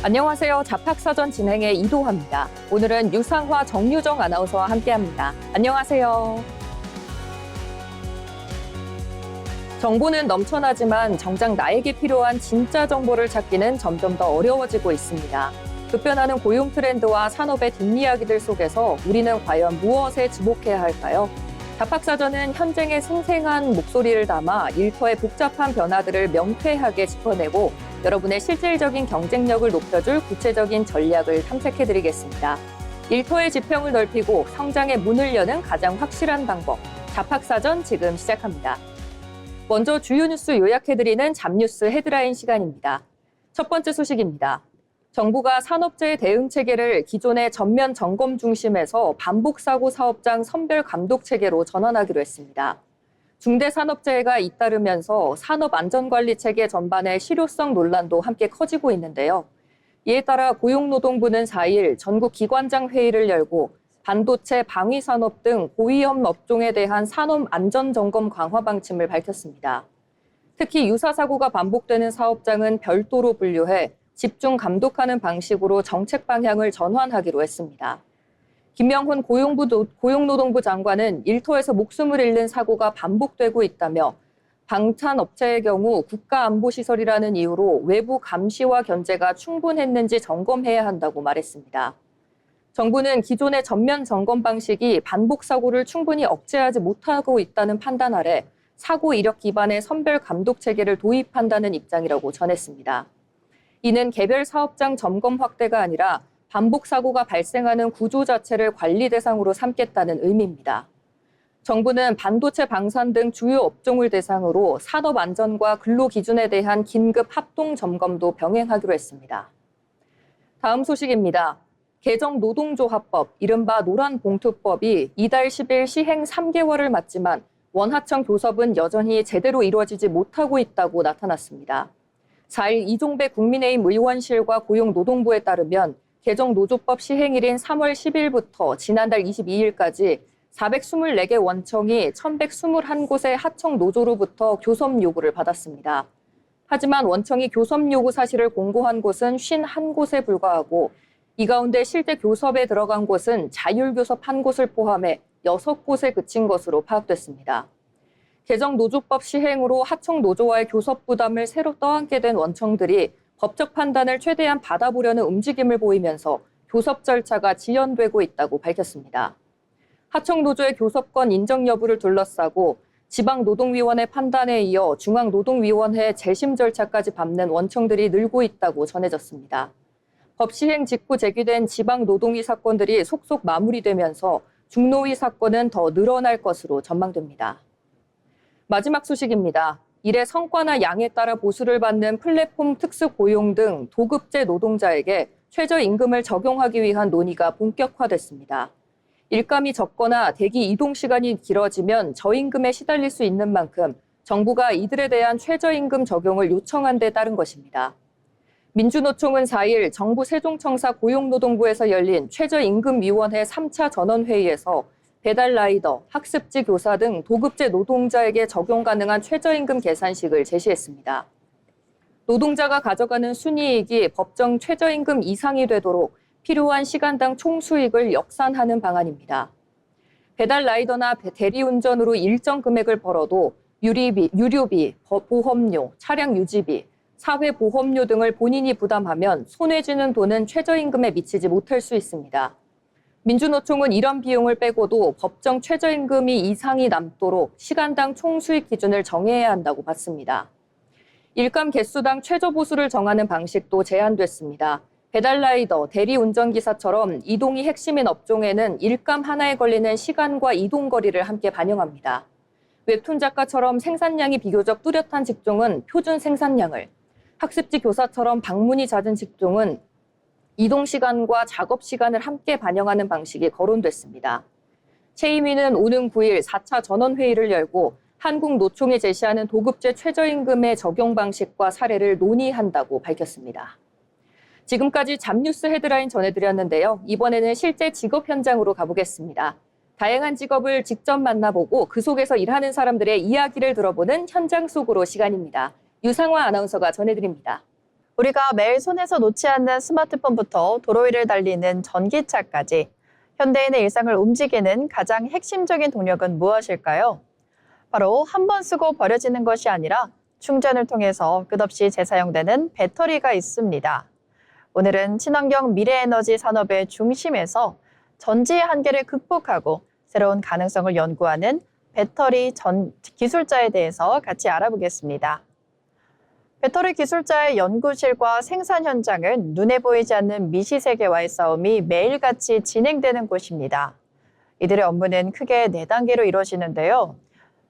안녕하세요. 잡학사전 진행의 이도화입니다. 오늘은 유상화, 정유정 아나운서와 함께합니다. 안녕하세요. 정보는 넘쳐나지만 정작 나에게 필요한 진짜 정보를 찾기는 점점 더 어려워지고 있습니다. 급변하는 고용 트렌드와 산업의 뒷이야기들 속에서 우리는 과연 무엇에 주목해야 할까요? 잡학사전은 현장의 생생한 목소리를 담아 일터의 복잡한 변화들을 명쾌하게 짚어내고 여러분의 실질적인 경쟁력을 높여줄 구체적인 전략을 탐색해드리겠습니다. 일터의 지평을 넓히고 성장의 문을 여는 가장 확실한 방법, 잡학사전 지금 시작합니다. 먼저 주요 뉴스 요약해드리는 잡뉴스 헤드라인 시간입니다. 첫 번째 소식입니다. 정부가 산업재해 대응 체계를 기존의 전면 점검 중심에서 반복사고 사업장 선별 감독 체계로 전환하기로 했습니다. 중대산업재해가 잇따르면서 산업안전관리 체계 전반의 실효성 논란도 함께 커지고 있는데요. 이에 따라 고용노동부는 4일 전국 기관장 회의를 열고 반도체, 방위산업 등 고위험 업종에 대한 산업안전점검 강화 방침을 밝혔습니다. 특히 유사사고가 반복되는 사업장은 별도로 분류해 집중 감독하는 방식으로 정책 방향을 전환하기로 했습니다. 김명훈 고용노동부 장관은 일터에서 목숨을 잃는 사고가 반복되고 있다며 방산업체의 경우 국가안보시설이라는 이유로 외부 감시와 견제가 충분했는지 점검해야 한다고 말했습니다. 정부는 기존의 전면 점검 방식이 반복 사고를 충분히 억제하지 못하고 있다는 판단 아래 사고 이력 기반의 선별 감독 체계를 도입한다는 입장이라고 전했습니다. 이는 개별 사업장 점검 확대가 아니라 반복 사고가 발생하는 구조 자체를 관리 대상으로 삼겠다는 의미입니다. 정부는 반도체, 방산 등 주요 업종을 대상으로 산업 안전과 근로 기준에 대한 긴급 합동 점검도 병행하기로 했습니다. 다음 소식입니다. 개정 노동조합법, 이른바 노란봉투법이 이달 10일 시행 3개월을 맞지만 원하청 교섭은 여전히 제대로 이루어지지 못하고 있다고 나타났습니다. 4일 이종배 국민의힘 의원실과 고용노동부에 따르면 개정 노조법 시행일인 3월 10일부터 지난달 22일까지 424개 원청이 1121곳의 하청 노조로부터 교섭 요구를 받았습니다. 하지만 원청이 교섭 요구 사실을 공고한 곳은 51곳에 불과하고 이 가운데 실제 교섭에 들어간 곳은 자율교섭 1곳을 포함해 6곳에 그친 것으로 파악됐습니다. 개정 노조법 시행으로 하청 노조와의 교섭 부담을 새로 떠안게 된 원청들이 법적 판단을 최대한 받아보려는 움직임을 보이면서 교섭 절차가 지연되고 있다고 밝혔습니다. 하청 노조의 교섭권 인정 여부를 둘러싸고 지방노동위원회 판단에 이어 중앙노동위원회 재심 절차까지 밟는 원청들이 늘고 있다고 전해졌습니다. 법 시행 직후 제기된 지방노동위 사건들이 속속 마무리되면서 중노위 사건은 더 늘어날 것으로 전망됩니다. 마지막 소식입니다. 일의 성과나 양에 따라 보수를 받는 플랫폼 특수고용 등 도급제 노동자에게 최저임금을 적용하기 위한 논의가 본격화됐습니다. 일감이 적거나 대기 이동 시간이 길어지면 저임금에 시달릴 수 있는 만큼 정부가 이들에 대한 최저임금 적용을 요청한 데 따른 것입니다. 민주노총은 4일 정부 세종청사 고용노동부에서 열린 최저임금위원회 3차 전원회의에서 배달 라이더, 학습지 교사 등 도급제 노동자에게 적용 가능한 최저임금 계산식을 제시했습니다. 노동자가 가져가는 순이익이 법정 최저임금 이상이 되도록 필요한 시간당 총수익을 역산하는 방안입니다. 배달 라이더나 대리운전으로 일정 금액을 벌어도 유류비, 보험료, 차량 유지비, 사회보험료 등을 본인이 부담하면 손해지는 돈은 최저임금에 미치지 못할 수 있습니다. 민주노총은 이런 비용을 빼고도 법정 최저임금이 이상이 남도록 시간당 총수익 기준을 정해야 한다고 봤습니다. 일감 개수당 최저보수를 정하는 방식도 제한됐습니다. 배달라이더, 대리운전기사처럼 이동이 핵심인 업종에는 일감 하나에 걸리는 시간과 이동거리를 함께 반영합니다. 웹툰 작가처럼 생산량이 비교적 뚜렷한 직종은 표준 생산량을, 학습지 교사처럼 방문이 잦은 직종은 이동 시간과 작업 시간을 함께 반영하는 방식이 거론됐습니다. 최임위는 오는 9일 4차 전원회의를 열고 한국노총이 제시하는 도급제 최저임금의 적용 방식과 사례를 논의한다고 밝혔습니다. 지금까지 잡뉴스 헤드라인 전해드렸는데요. 이번에는 실제 직업 현장으로 가보겠습니다. 다양한 직업을 직접 만나보고 그 속에서 일하는 사람들의 이야기를 들어보는 현장 속으로 시간입니다. 유상화 아나운서가 전해드립니다. 우리가 매일 손에서 놓지 않는 스마트폰부터 도로 위를 달리는 전기차까지 현대인의 일상을 움직이는 가장 핵심적인 동력은 무엇일까요? 바로 한 번 쓰고 버려지는 것이 아니라 충전을 통해서 끝없이 재사용되는 배터리가 있습니다. 오늘은 친환경 미래에너지 산업의 중심에서 전지의 한계를 극복하고 새로운 가능성을 연구하는 배터리 기술자에 대해서 같이 알아보겠습니다. 배터리 기술자의 연구실과 생산 현장은 눈에 보이지 않는 미시세계와의 싸움이 매일같이 진행되는 곳입니다. 이들의 업무는 크게 4단계로 이루어지는데요.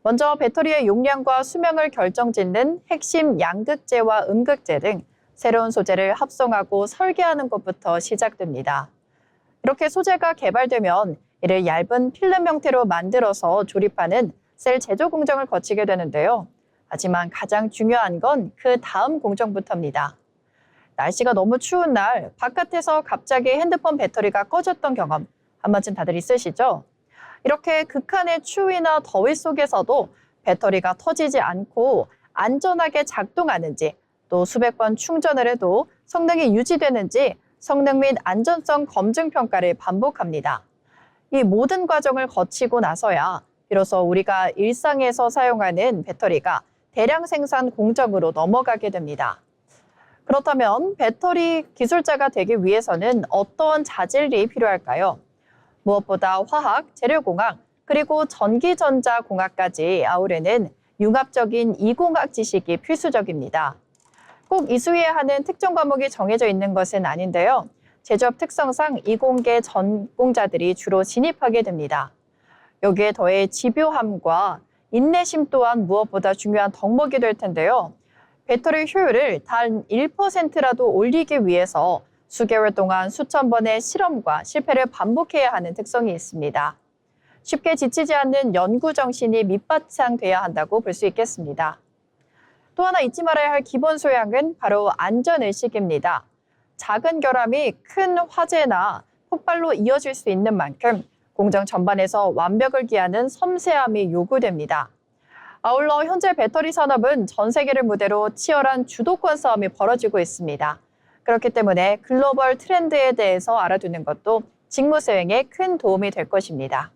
먼저 배터리의 용량과 수명을 결정짓는 핵심 양극재와 음극재 등 새로운 소재를 합성하고 설계하는 것부터 시작됩니다. 이렇게 소재가 개발되면 이를 얇은 필름 형태로 만들어서 조립하는 셀 제조 공정을 거치게 되는데요. 하지만 가장 중요한 건 그 다음 공정부터입니다. 날씨가 너무 추운 날 바깥에서 갑자기 핸드폰 배터리가 꺼졌던 경험 한 번쯤 다들 있으시죠? 이렇게 극한의 추위나 더위 속에서도 배터리가 터지지 않고 안전하게 작동하는지, 또 수백 번 충전을 해도 성능이 유지되는지 성능 및 안전성 검증 평가를 반복합니다. 이 모든 과정을 거치고 나서야 비로소 우리가 일상에서 사용하는 배터리가 대량 생산 공정으로 넘어가게 됩니다. 그렇다면 배터리 기술자가 되기 위해서는 어떤 자질이 필요할까요? 무엇보다 화학, 재료공학, 그리고 전기전자공학까지 아우르는 융합적인 이공학 지식이 필수적입니다. 꼭 이수해야 하는 특정 과목이 정해져 있는 것은 아닌데요. 제조업 특성상 이공계 전공자들이 주로 진입하게 됩니다. 여기에 더해 집요함과 인내심 또한 무엇보다 중요한 덕목이 될 텐데요. 배터리 효율을 단 1%라도 올리기 위해서 수개월 동안 수천 번의 실험과 실패를 반복해야 하는 특성이 있습니다. 쉽게 지치지 않는 연구 정신이 밑바탕돼야 한다고 볼 수 있겠습니다. 또 하나 잊지 말아야 할 기본 소양은 바로 안전의식입니다. 작은 결함이 큰 화재나 폭발로 이어질 수 있는 만큼 공정 전반에서 완벽을 기하는 섬세함이 요구됩니다. 아울러 현재 배터리 산업은 전 세계를 무대로 치열한 주도권 싸움이 벌어지고 있습니다. 그렇기 때문에 글로벌 트렌드에 대해서 알아두는 것도 직무 수행에 큰 도움이 될 것입니다.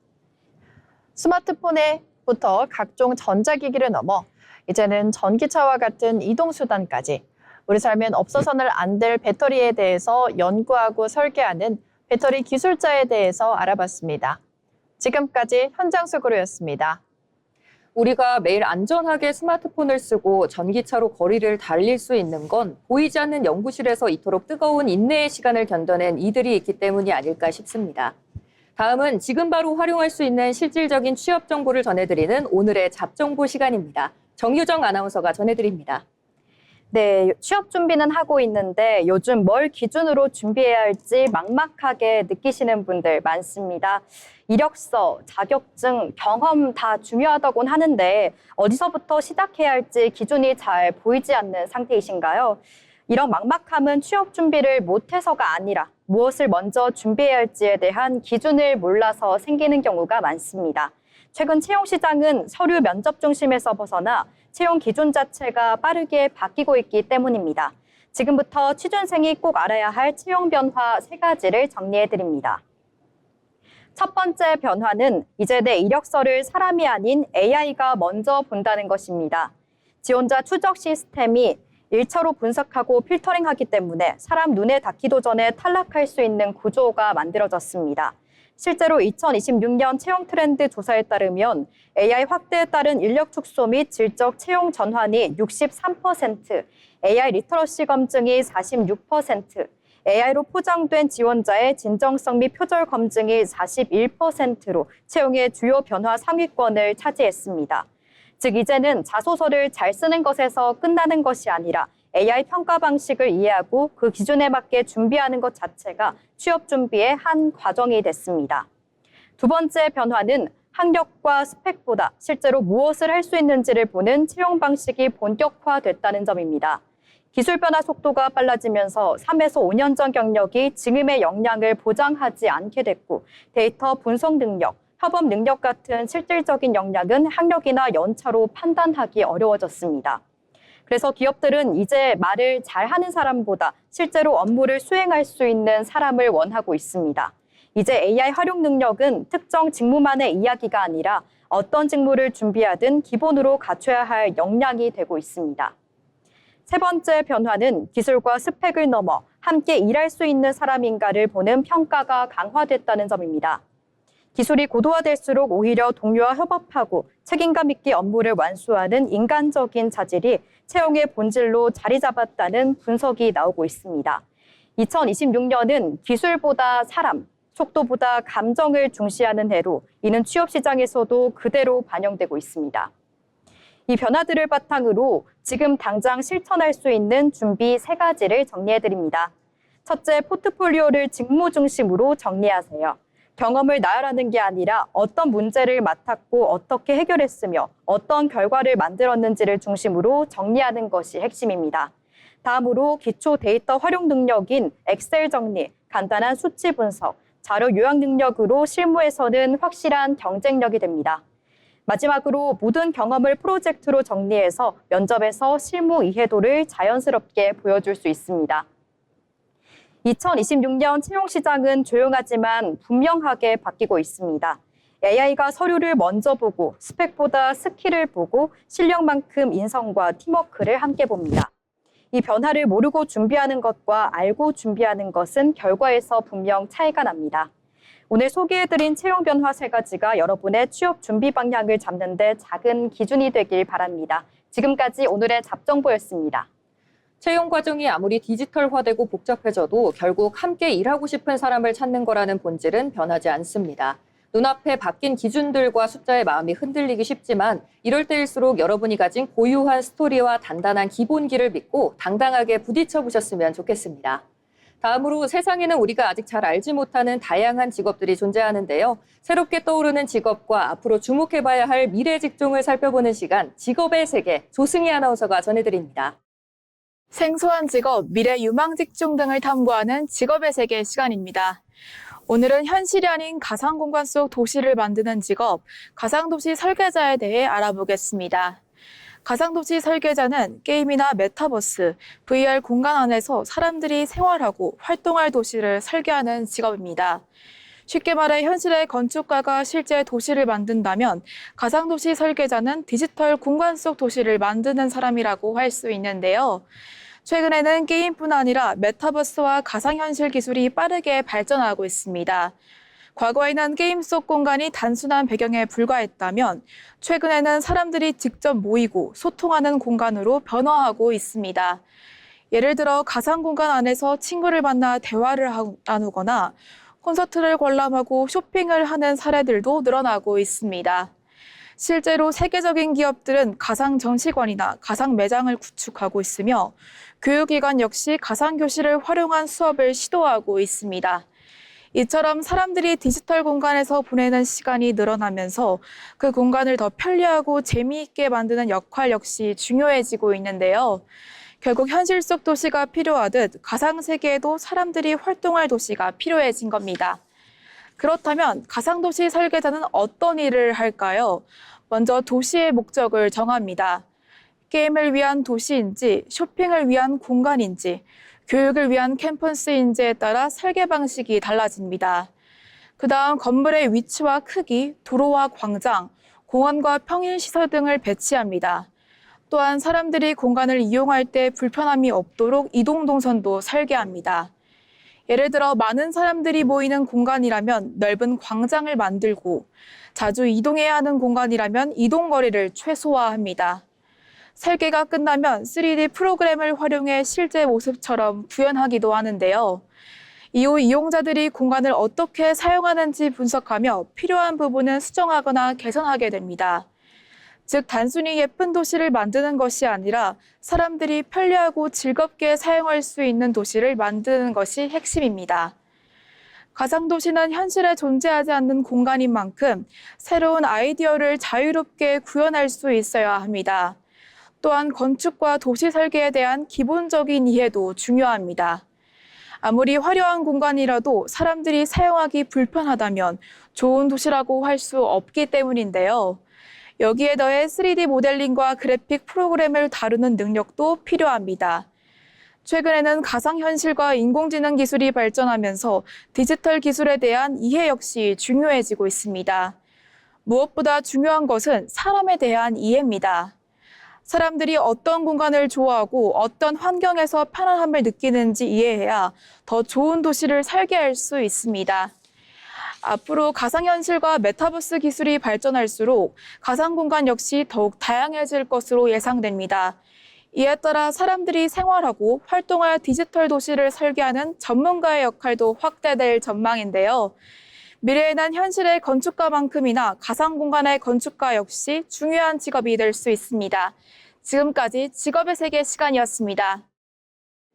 스마트폰에부터 각종 전자기기를 넘어 이제는 전기차와 같은 이동수단까지 우리 삶엔 없어서는 안 될 배터리에 대해서 연구하고 설계하는 배터리 기술자에 대해서 알아봤습니다. 지금까지 현장 수고로였습니다. 우리가 매일 안전하게 스마트폰을 쓰고 전기차로 거리를 달릴 수 있는 건 보이지 않는 연구실에서 이토록 뜨거운 인내의 시간을 견뎌낸 이들이 있기 때문이 아닐까 싶습니다. 다음은 지금 바로 활용할 수 있는 실질적인 취업 정보를 전해드리는 오늘의 잡정보 시간입니다. 정유정 아나운서가 전해드립니다. 네, 취업 준비는 하고 있는데 요즘 뭘 기준으로 준비해야 할지 막막하게 느끼시는 분들 많습니다. 이력서, 자격증, 경험 다 중요하다곤 하는데 어디서부터 시작해야 할지 기준이 잘 보이지 않는 상태이신가요? 이런 막막함은 취업 준비를 못해서가 아니라 무엇을 먼저 준비해야 할지에 대한 기준을 몰라서 생기는 경우가 많습니다. 최근 채용 시장은 서류 면접 중심에서 벗어나 채용 기준 자체가 빠르게 바뀌고 있기 때문입니다. 지금부터 취준생이 꼭 알아야 할 채용 변화 3가지를 정리해드립니다. 첫 번째 변화는 이제 내 이력서를 사람이 아닌 AI가 먼저 본다는 것입니다. 지원자 추적 시스템이 1차로 분석하고 필터링하기 때문에 사람 눈에 닿기도 전에 탈락할 수 있는 구조가 만들어졌습니다. 실제로 2026년 채용 트렌드 조사에 따르면 AI 확대에 따른 인력 축소 및 질적 채용 전환이 63%, AI 리터러시 검증이 46%, AI로 포장된 지원자의 진정성 및 표절 검증이 41%로 채용의 주요 변화 상위권을 차지했습니다. 즉 이제는 자소서를 잘 쓰는 것에서 끝나는 것이 아니라 AI 평가 방식을 이해하고 그 기준에 맞게 준비하는 것 자체가 취업 준비의 한 과정이 됐습니다. 두 번째 변화는 학력과 스펙보다 실제로 무엇을 할 수 있는지를 보는 채용 방식이 본격화됐다는 점입니다. 기술 변화 속도가 빨라지면서 3에서 5년 전 경력이 지금의 역량을 보장하지 않게 됐고 데이터 분석 능력, 협업 능력 같은 실질적인 역량은 학력이나 연차로 판단하기 어려워졌습니다. 그래서 기업들은 이제 말을 잘하는 사람보다 실제로 업무를 수행할 수 있는 사람을 원하고 있습니다. 이제 AI 활용 능력은 특정 직무만의 이야기가 아니라 어떤 직무를 준비하든 기본으로 갖춰야 할 역량이 되고 있습니다. 세 번째 변화는 기술과 스펙을 넘어 함께 일할 수 있는 사람인가를 보는 평가가 강화됐다는 점입니다. 기술이 고도화될수록 오히려 동료와 협업하고 책임감 있게 업무를 완수하는 인간적인 자질이 채용의 본질로 자리 잡았다는 분석이 나오고 있습니다. 2026년은 기술보다 사람, 속도보다 감정을 중시하는 해로 이는 취업 시장에서도 그대로 반영되고 있습니다. 이 변화들을 바탕으로 지금 당장 실천할 수 있는 준비 3가지를 정리해드립니다. 첫째, 포트폴리오를 직무 중심으로 정리하세요. 경험을 나열하는 게 아니라 어떤 문제를 맡았고 어떻게 해결했으며 어떤 결과를 만들었는지를 중심으로 정리하는 것이 핵심입니다. 다음으로 기초 데이터 활용 능력인 엑셀 정리, 간단한 수치 분석, 자료 요약 능력으로 실무에서는 확실한 경쟁력이 됩니다. 마지막으로 모든 경험을 프로젝트로 정리해서 면접에서 실무 이해도를 자연스럽게 보여줄 수 있습니다. 2026년 채용 시장은 조용하지만 분명하게 바뀌고 있습니다. AI가 서류를 먼저 보고 스펙보다 스킬을 보고 실력만큼 인성과 팀워크를 함께 봅니다. 이 변화를 모르고 준비하는 것과 알고 준비하는 것은 결과에서 분명 차이가 납니다. 오늘 소개해드린 채용 변화 3가지가 여러분의 취업 준비 방향을 잡는 데 작은 기준이 되길 바랍니다. 지금까지 오늘의 잡정보였습니다. 채용 과정이 아무리 디지털화되고 복잡해져도 결국 함께 일하고 싶은 사람을 찾는 거라는 본질은 변하지 않습니다. 눈앞에 바뀐 기준들과 숫자에 마음이 흔들리기 쉽지만 이럴 때일수록 여러분이 가진 고유한 스토리와 단단한 기본기를 믿고 당당하게 부딪혀 보셨으면 좋겠습니다. 다음으로 세상에는 우리가 아직 잘 알지 못하는 다양한 직업들이 존재하는데요. 새롭게 떠오르는 직업과 앞으로 주목해봐야 할 미래 직종을 살펴보는 시간, 직업의 세계, 조승희 아나운서가 전해드립니다. 생소한 직업, 미래 유망 직종 등을 탐구하는 직업의 세계 시간입니다. 오늘은 현실이 아닌 가상공간 속 도시를 만드는 직업, 가상도시 설계자에 대해 알아보겠습니다. 가상도시 설계자는 게임이나 메타버스, VR 공간 안에서 사람들이 생활하고 활동할 도시를 설계하는 직업입니다. 쉽게 말해 현실의 건축가가 실제 도시를 만든다면 가상도시 설계자는 디지털 공간 속 도시를 만드는 사람이라고 할 수 있는데요. 최근에는 게임뿐 아니라 메타버스와 가상현실 기술이 빠르게 발전하고 있습니다. 과거에는 게임 속 공간이 단순한 배경에 불과했다면 최근에는 사람들이 직접 모이고 소통하는 공간으로 변화하고 있습니다. 예를 들어 가상 공간 안에서 친구를 만나 대화를 나누거나 콘서트를 관람하고 쇼핑을 하는 사례들도 늘어나고 있습니다. 실제로 세계적인 기업들은 가상 전시관이나 가상 매장을 구축하고 있으며 교육기관 역시 가상교실을 활용한 수업을 시도하고 있습니다. 이처럼 사람들이 디지털 공간에서 보내는 시간이 늘어나면서 그 공간을 더 편리하고 재미있게 만드는 역할 역시 중요해지고 있는데요. 결국 현실 속 도시가 필요하듯 가상 세계에도 사람들이 활동할 도시가 필요해진 겁니다. 그렇다면 가상도시 설계자는 어떤 일을 할까요? 먼저 도시의 목적을 정합니다. 게임을 위한 도시인지, 쇼핑을 위한 공간인지, 교육을 위한 캠퍼스인지에 따라 설계 방식이 달라집니다. 그 다음 건물의 위치와 크기, 도로와 광장, 공원과 평일시설 등을 배치합니다. 또한 사람들이 공간을 이용할 때 불편함이 없도록 이동 동선도 설계합니다. 예를 들어 많은 사람들이 모이는 공간이라면 넓은 광장을 만들고 자주 이동해야 하는 공간이라면 이동 거리를 최소화합니다. 설계가 끝나면 3D 프로그램을 활용해 실제 모습처럼 구현하기도 하는데요. 이후 이용자들이 공간을 어떻게 사용하는지 분석하며 필요한 부분은 수정하거나 개선하게 됩니다. 즉 단순히 예쁜 도시를 만드는 것이 아니라 사람들이 편리하고 즐겁게 사용할 수 있는 도시를 만드는 것이 핵심입니다. 가상도시는 현실에 존재하지 않는 공간인 만큼 새로운 아이디어를 자유롭게 구현할 수 있어야 합니다. 또한 건축과 도시 설계에 대한 기본적인 이해도 중요합니다. 아무리 화려한 공간이라도 사람들이 사용하기 불편하다면 좋은 도시라고 할 수 없기 때문인데요. 여기에 더해 3D 모델링과 그래픽 프로그램을 다루는 능력도 필요합니다. 최근에는 가상현실과 인공지능 기술이 발전하면서 디지털 기술에 대한 이해 역시 중요해지고 있습니다. 무엇보다 중요한 것은 사람에 대한 이해입니다. 사람들이 어떤 공간을 좋아하고 어떤 환경에서 편안함을 느끼는지 이해해야 더 좋은 도시를 살게 할 수 있습니다. 앞으로 가상현실과 메타버스 기술이 발전할수록 가상공간 역시 더욱 다양해질 것으로 예상됩니다. 이에 따라 사람들이 생활하고 활동할 디지털 도시를 설계하는 전문가의 역할도 확대될 전망인데요. 미래에는 현실의 건축가만큼이나 가상공간의 건축가 역시 중요한 직업이 될 수 있습니다. 지금까지 직업의 세계 시간이었습니다.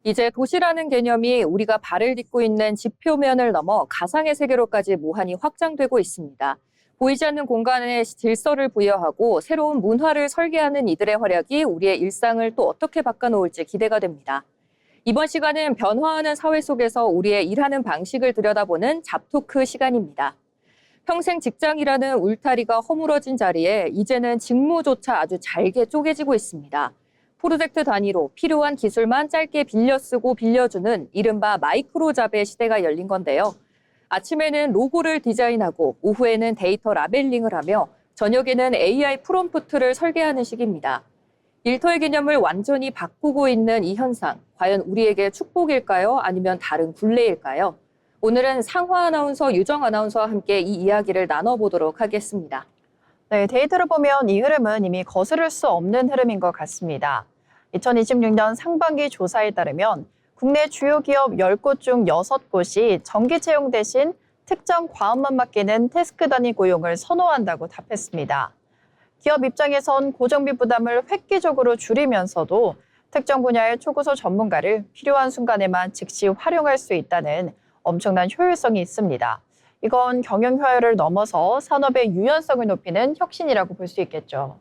이제 도시라는 개념이 우리가 발을 딛고 있는 집 표면을 넘어 가상의 세계로까지 무한히 확장되고 있습니다. 보이지 않는 공간에 질서를 부여하고 새로운 문화를 설계하는 이들의 활약이 우리의 일상을 또 어떻게 바꿔놓을지 기대가 됩니다. 이번 시간은 변화하는 사회 속에서 우리의 일하는 방식을 들여다보는 잡토크 시간입니다. 평생 직장이라는 울타리가 허물어진 자리에 이제는 직무조차 아주 잘게 쪼개지고 있습니다. 프로젝트 단위로 필요한 기술만 짧게 빌려 쓰고 빌려주는 이른바 마이크로잡의 시대가 열린 건데요. 아침에는 로고를 디자인하고 오후에는 데이터 라벨링을 하며 저녁에는 AI 프롬프트를 설계하는 시기입니다. 일터의 개념을 완전히 바꾸고 있는 이 현상, 과연 우리에게 축복일까요? 아니면 다른 굴레일까요? 오늘은 상화 아나운서, 유정 아나운서와 함께 이 이야기를 나눠보도록 하겠습니다. 네, 데이터를 보면 이 흐름은 이미 거스를 수 없는 흐름인 것 같습니다. 2026년 상반기 조사에 따르면 국내 주요 기업 10곳 중 6곳이 정기 채용 대신 특정 과업만 맡기는 태스크 단위 고용을 선호한다고 답했습니다. 기업 입장에선 고정비 부담을 획기적으로 줄이면서도 특정 분야의 초고소 전문가를 필요한 순간에만 즉시 활용할 수 있다는 엄청난 효율성이 있습니다. 이건 경영 효율을 넘어서 산업의 유연성을 높이는 혁신이라고 볼 수 있겠죠.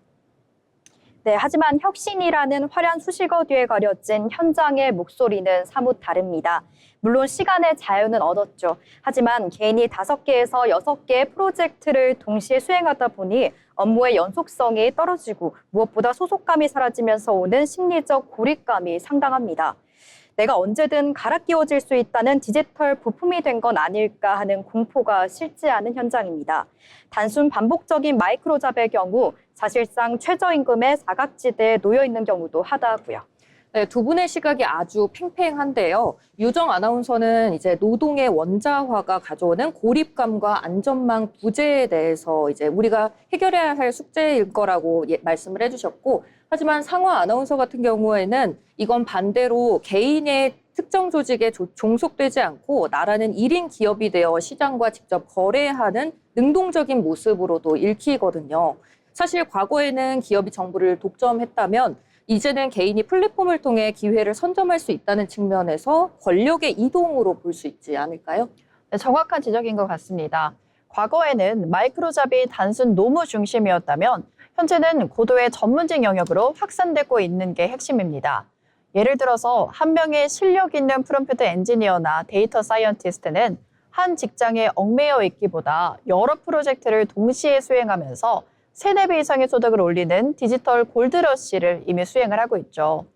네, 하지만 혁신이라는 화려한 수식어 뒤에 가려진 현장의 목소리는 사뭇 다릅니다. 물론 시간의 자유는 얻었죠. 하지만 개인이 5개에서 6개의 프로젝트를 동시에 수행하다 보니 업무의 연속성이 떨어지고 무엇보다 소속감이 사라지면서 오는 심리적 고립감이 상당합니다. 내가 언제든 갈아 끼워질 수 있다는 디지털 부품이 된 건 아닐까 하는 공포가 실지하는 현장입니다. 단순 반복적인 마이크로잡의 경우 사실상 최저임금의 사각지대에 놓여 있는 경우도 하다고요. 네, 두 분의 시각이 아주 팽팽한데요. 유정 아나운서는 이제 노동의 원자화가 가져오는 고립감과 안전망 부재에 대해서 이제 우리가 해결해야 할 숙제일 거라고 말씀을 해주셨고, 하지만 상화 아나운서 같은 경우에는 이건 반대로 개인의 특정 조직에 종속되지 않고 나라는 1인 기업이 되어 시장과 직접 거래하는 능동적인 모습으로도 읽히거든요. 사실 과거에는 기업이 정보를 독점했다면 이제는 개인이 플랫폼을 통해 기회를 선점할 수 있다는 측면에서 권력의 이동으로 볼 수 있지 않을까요? 네, 정확한 지적인 것 같습니다. 과거에는 마이크로잡이 단순 노무 중심이었다면 현재는 고도의 전문직 영역으로 확산되고 있는 게 핵심입니다. 예를 들어서 한 명의 실력 있는 프롬프트 엔지니어나 데이터 사이언티스트는 한 직장에 얽매여 있기보다 여러 프로젝트를 동시에 수행하면서 3-4배 이상의 소득을 올리는 디지털 골드러시를 이미 수행을 하고 있죠.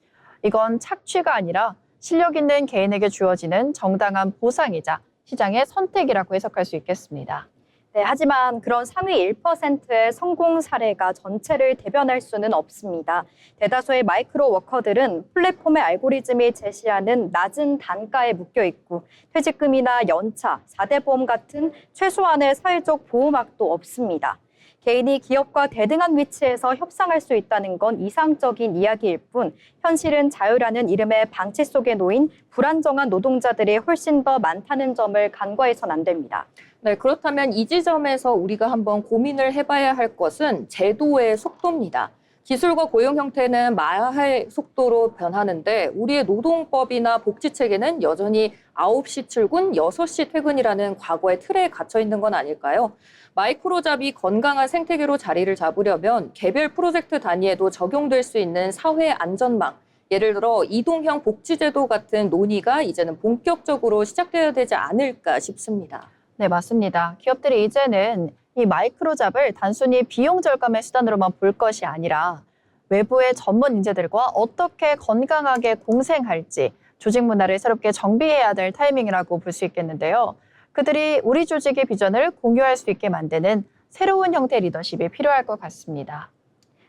이건 착취가 아니라 실력 있는 개인에게 주어지는 정당한 보상이자 시장의 선택이라고 해석할 수 있겠습니다. 네, 하지만 그런 상위 1%의 성공 사례가 전체를 대변할 수는 없습니다. 대다수의 마이크로 워커들은 플랫폼의 알고리즘이 제시하는 낮은 단가에 묶여 있고 퇴직금이나 연차, 4대 보험 같은 최소한의 사회적 보호막도 없습니다. 개인이 기업과 대등한 위치에서 협상할 수 있다는 건 이상적인 이야기일 뿐 현실은 자유라는 이름의 방치 속에 놓인 불안정한 노동자들이 훨씬 더 많다는 점을 간과해서는 안 됩니다. 네, 그렇다면 이 지점에서 우리가 한번 고민을 해봐야 할 것은 제도의 속도입니다. 기술과 고용 형태는 마할 속도로 변하는데 우리의 노동법이나 복지체계는 여전히 9시 출근, 6시 퇴근이라는 과거의 틀에 갇혀 있는 건 아닐까요? 마이크로잡이 건강한 생태계로 자리를 잡으려면 개별 프로젝트 단위에도 적용될 수 있는 사회 안전망, 예를 들어 이동형 복지제도 같은 논의가 이제는 본격적으로 시작되어야 되지 않을까 싶습니다. 네, 맞습니다. 기업들이 이제는 이 마이크로잡을 단순히 비용 절감의 수단으로만 볼 것이 아니라 외부의 전문 인재들과 어떻게 건강하게 공생할지 조직 문화를 새롭게 정비해야 될 타이밍이라고 볼 수 있겠는데요. 그들이 우리 조직의 비전을 공유할 수 있게 만드는 새로운 형태의 리더십이 필요할 것 같습니다.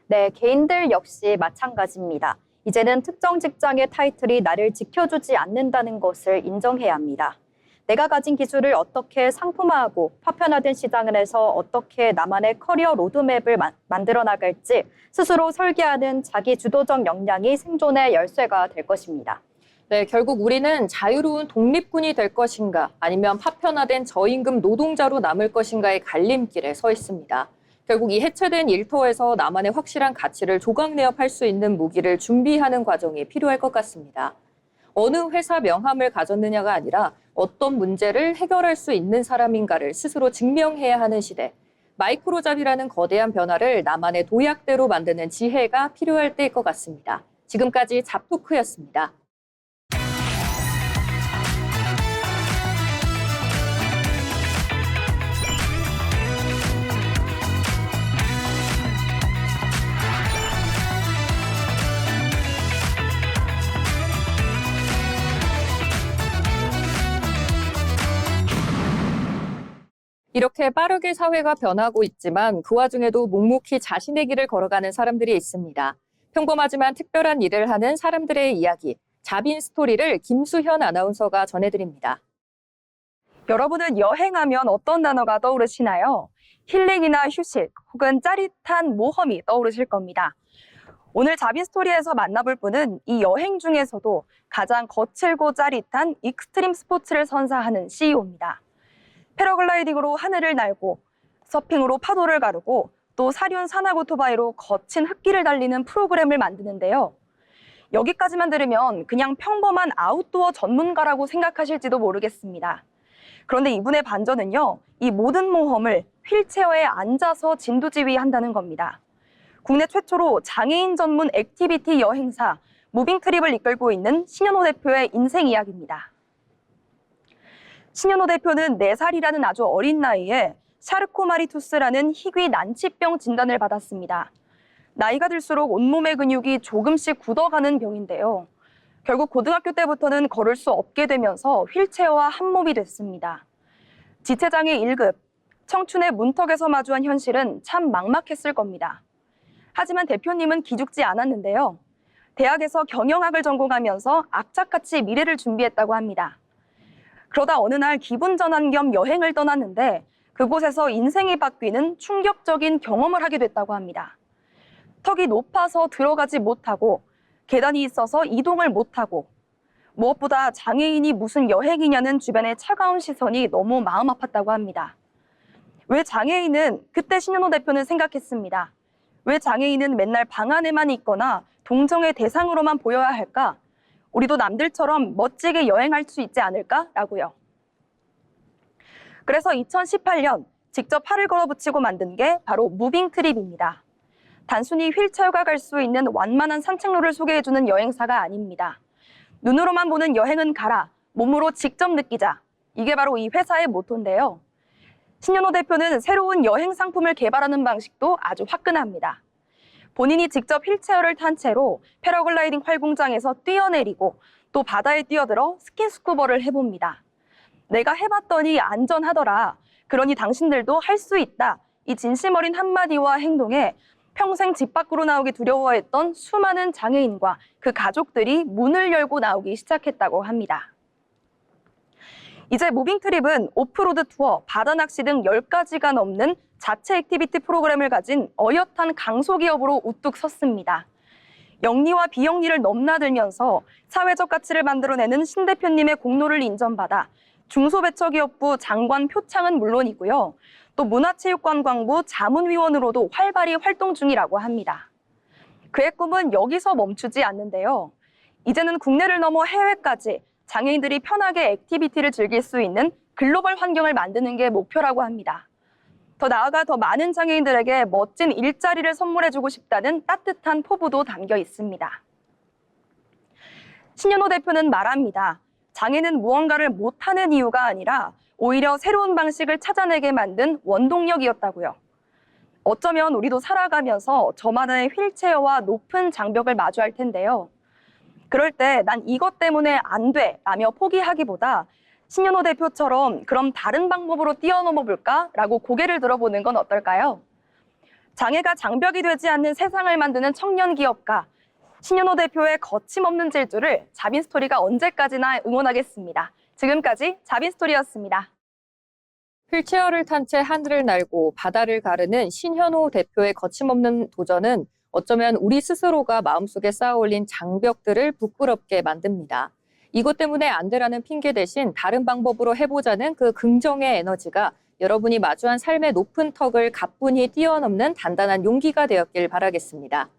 네, 개인들 역시 마찬가지입니다. 이제는 특정 직장의 타이틀이 나를 지켜주지 않는다는 것을 인정해야 합니다. 내가 가진 기술을 어떻게 상품화하고 파편화된 시장에서 어떻게 나만의 커리어 로드맵을 만들어 나갈지 스스로 설계하는 자기 주도적 역량이 생존의 열쇠가 될 것입니다. 네, 결국 우리는 자유로운 독립군이 될 것인가 아니면 파편화된 저임금 노동자로 남을 것인가의 갈림길에 서 있습니다. 결국 이 해체된 일터에서 나만의 확실한 가치를 조각내어 팔 수 있는 무기를 준비하는 과정이 필요할 것 같습니다. 어느 회사 명함을 가졌느냐가 아니라 어떤 문제를 해결할 수 있는 사람인가를 스스로 증명해야 하는 시대. 마이크로잡이라는 거대한 변화를 나만의 도약대로 만드는 지혜가 필요할 때일 것 같습니다. 지금까지 잡토크였습니다. 이렇게 빠르게 사회가 변하고 있지만 그 와중에도 묵묵히 자신의 길을 걸어가는 사람들이 있습니다. 평범하지만 특별한 일을 하는 사람들의 이야기, 자빈 스토리를 김수현 아나운서가 전해드립니다. 여러분은 여행하면 어떤 단어가 떠오르시나요? 힐링이나 휴식 혹은 짜릿한 모험이 떠오르실 겁니다. 오늘 자빈 스토리에서 만나볼 분은 이 여행 중에서도 가장 거칠고 짜릿한 익스트림 스포츠를 선사하는 CEO입니다. 패러글라이딩으로 하늘을 날고 서핑으로 파도를 가르고 또 사륜 산악 오토바이로 거친 흙길을 달리는 프로그램을 만드는데요. 여기까지만 들으면 그냥 평범한 아웃도어 전문가라고 생각하실지도 모르겠습니다. 그런데 이분의 반전은요, 이 모든 모험을 휠체어에 앉아서 진두지휘한다는 겁니다. 국내 최초로 장애인 전문 액티비티 여행사 무빙트립을 이끌고 있는 신현호 대표의 인생 이야기입니다. 신현호 대표는 4살이라는 아주 어린 나이에 샤르코마리투스라는 희귀 난치병 진단을 받았습니다. 나이가 들수록 온몸의 근육이 조금씩 굳어가는 병인데요. 결국 고등학교 때부터는 걸을 수 없게 되면서 휠체어와 한몸이 됐습니다. 지체장애 1급, 청춘의 문턱에서 마주한 현실은 참 막막했을 겁니다. 하지만 대표님은 기죽지 않았는데요. 대학에서 경영학을 전공하면서 악착같이 미래를 준비했다고 합니다. 그러다 어느 날 기분 전환 겸 여행을 떠났는데 그곳에서 인생이 바뀌는 충격적인 경험을 하게 됐다고 합니다. 턱이 높아서 들어가지 못하고 계단이 있어서 이동을 못하고 무엇보다 장애인이 무슨 여행이냐는 주변의 차가운 시선이 너무 마음 아팠다고 합니다. 왜 장애인은, 그때 신현호 대표는 생각했습니다. 왜 장애인은 맨날 방 안에만 있거나 동정의 대상으로만 보여야 할까? 우리도 남들처럼 멋지게 여행할 수 있지 않을까라고요. 그래서 2018년 직접 팔을 걸어붙이고 만든 게 바로 무빙트립입니다. 단순히 휠체어가 갈 수 있는 완만한 산책로를 소개해주는 여행사가 아닙니다. 눈으로만 보는 여행은 가라, 몸으로 직접 느끼자. 이게 바로 이 회사의 모토인데요. 신현호 대표는 새로운 여행 상품을 개발하는 방식도 아주 화끈합니다. 본인이 직접 휠체어를 탄 채로 패러글라이딩 활공장에서 뛰어내리고 또 바다에 뛰어들어 스킨스쿠버를 해봅니다. 내가 해봤더니 안전하더라. 그러니 당신들도 할 수 있다. 이 진심 어린 한마디와 행동에 평생 집 밖으로 나오기 두려워했던 수많은 장애인과 그 가족들이 문을 열고 나오기 시작했다고 합니다. 이제 무빙트립은 오프로드 투어, 바다 낚시 등 10가지가 넘는 자체 액티비티 프로그램을 가진 어엿한 강소기업으로 우뚝 섰습니다. 영리와 비영리를 넘나들면서 사회적 가치를 만들어내는 신 대표님의 공로를 인정받아 중소벤처기업부 장관 표창은 물론이고요. 또 문화체육관광부 자문위원으로도 활발히 활동 중이라고 합니다. 그의 꿈은 여기서 멈추지 않는데요. 이제는 국내를 넘어 해외까지 장애인들이 편하게 액티비티를 즐길 수 있는 글로벌 환경을 만드는 게 목표라고 합니다. 더 나아가 더 많은 장애인들에게 멋진 일자리를 선물해주고 싶다는 따뜻한 포부도 담겨 있습니다. 신현호 대표는 말합니다. 장애는 무언가를 못하는 이유가 아니라 오히려 새로운 방식을 찾아내게 만든 원동력이었다고요. 어쩌면 우리도 살아가면서 저만의 휠체어와 높은 장벽을 마주할 텐데요. 그럴 때 난 이것 때문에 안 돼 라며 포기하기보다 신현호 대표처럼 그럼 다른 방법으로 뛰어넘어 볼까? 라고 고개를 들어보는 건 어떨까요? 장애가 장벽이 되지 않는 세상을 만드는 청년 기업가 신현호 대표의 거침없는 질주를 자빈스토리가 언제까지나 응원하겠습니다. 지금까지 자빈스토리였습니다. 휠체어를 탄 채 하늘을 날고 바다를 가르는 신현호 대표의 거침없는 도전은 어쩌면 우리 스스로가 마음속에 쌓아올린 장벽들을 부끄럽게 만듭니다. 이것 때문에 안 되라는 핑계 대신 다른 방법으로 해보자는 그 긍정의 에너지가 여러분이 마주한 삶의 높은 턱을 가뿐히 뛰어넘는 단단한 용기가 되었길 바라겠습니다.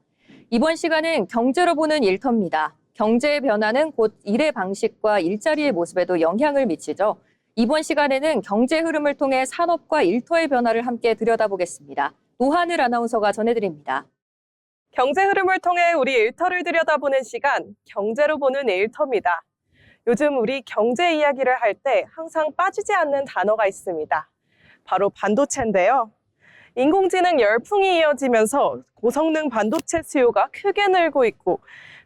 이번 시간은 경제로 보는 일터입니다. 경제의 변화는 곧 일의 방식과 일자리의 모습에도 영향을 미치죠. 이번 시간에는 경제 흐름을 통해 산업과 일터의 변화를 함께 들여다보겠습니다. 노하늘 아나운서가 전해드립니다. 경제 흐름을 통해 우리 일터를 들여다보는 시간, 경제로 보는 일터입니다. 요즘 우리 경제 이야기를 할 때 항상 빠지지 않는 단어가 있습니다. 바로 반도체인데요. 인공지능 열풍이 이어지면서 고성능 반도체 수요가 크게 늘고 있고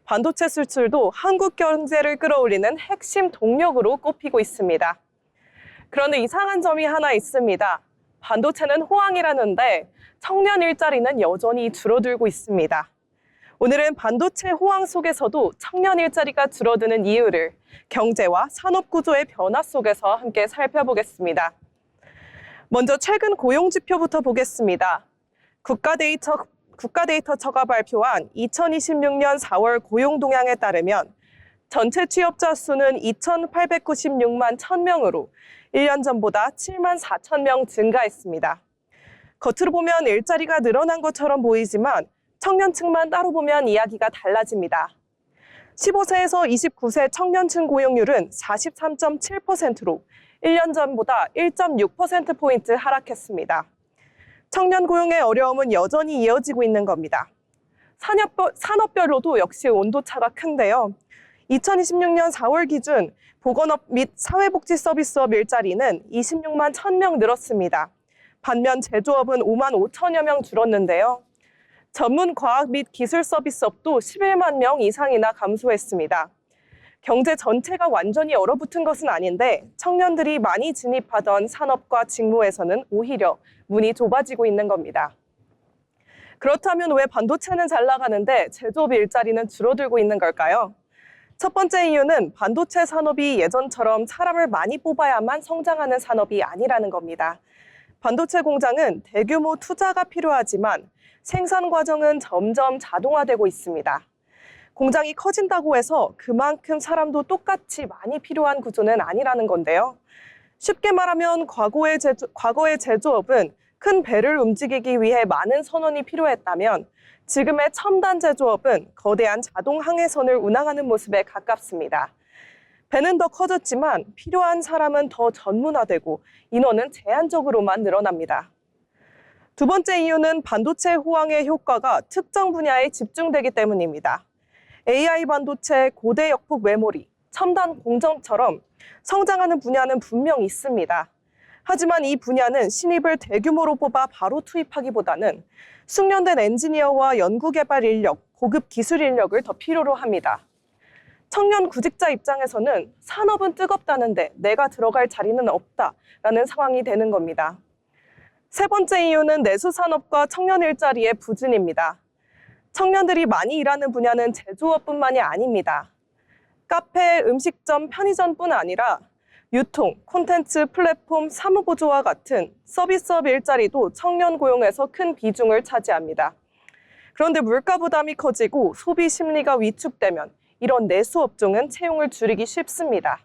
반도체 수출도 한국 경제를 끌어올리는 핵심 동력으로 꼽히고 있습니다. 그런데 이상한 점이 하나 있습니다. 반도체는 호황이라는데 청년 일자리는 여전히 줄어들고 있습니다. 오늘은 반도체 호황 속에서도 청년 일자리가 줄어드는 이유를 경제와 산업 구조의 변화 속에서 함께 살펴보겠습니다. 먼저 최근 고용 지표부터 보겠습니다. 국가데이터처가 발표한 2026년 4월 고용 동향에 따르면 전체 취업자 수는 2,896만 1,000명으로 1년 전보다 7만 4천 명 증가했습니다. 겉으로 보면 일자리가 늘어난 것처럼 보이지만 청년층만 따로 보면 이야기가 달라집니다. 15세에서 29세 청년층 고용률은 43.7%로 1년 전보다 1.6%포인트 하락했습니다. 청년 고용의 어려움은 여전히 이어지고 있는 겁니다. 산업별로도 역시 온도차가 큰데요. 2026년 4월 기준 보건업 및 사회복지 서비스업 일자리는 26만 1,000명 늘었습니다. 반면 제조업은 5만 5천여 명 줄었는데요. 전문 과학 및 기술 서비스업도 11만 명 이상이나 감소했습니다. 경제 전체가 완전히 얼어붙은 것은 아닌데 청년들이 많이 진입하던 산업과 직무에서는 오히려 문이 좁아지고 있는 겁니다. 그렇다면 왜 반도체는 잘 나가는데 제조업 일자리는 줄어들고 있는 걸까요? 첫 번째 이유는 반도체 산업이 예전처럼 사람을 많이 뽑아야만 성장하는 산업이 아니라는 겁니다. 반도체 공장은 대규모 투자가 필요하지만 생산 과정은 점점 자동화되고 있습니다. 공장이 커진다고 해서 그만큼 사람도 똑같이 많이 필요한 구조는 아니라는 건데요. 쉽게 말하면 과거의 제조업은 큰 배를 움직이기 위해 많은 선원이 필요했다면 지금의 첨단 제조업은 거대한 자동 항해선을 운항하는 모습에 가깝습니다. 배는 더 커졌지만 필요한 사람은 더 전문화되고 인원은 제한적으로만 늘어납니다. 두 번째 이유는 반도체 호황의 효과가 특정 분야에 집중되기 때문입니다. AI 반도체, 고대 역폭 메모리, 첨단 공정처럼 성장하는 분야는 분명 있습니다. 하지만 이 분야는 신입을 대규모로 뽑아 바로 투입하기보다는 숙련된 엔지니어와 연구개발 인력, 고급 기술 인력을 더 필요로 합니다. 청년 구직자 입장에서는 산업은 뜨겁다는데 내가 들어갈 자리는 없다라는 상황이 되는 겁니다. 세 번째 이유는 내수산업과 청년 일자리의 부진입니다. 청년들이 많이 일하는 분야는 제조업뿐만이 아닙니다. 카페, 음식점, 편의점뿐 아니라 유통, 콘텐츠, 플랫폼, 사무보조와 같은 서비스업 일자리도 청년 고용에서 큰 비중을 차지합니다. 그런데 물가 부담이 커지고 소비 심리가 위축되면 이런 내수업종은 채용을 줄이기 쉽습니다.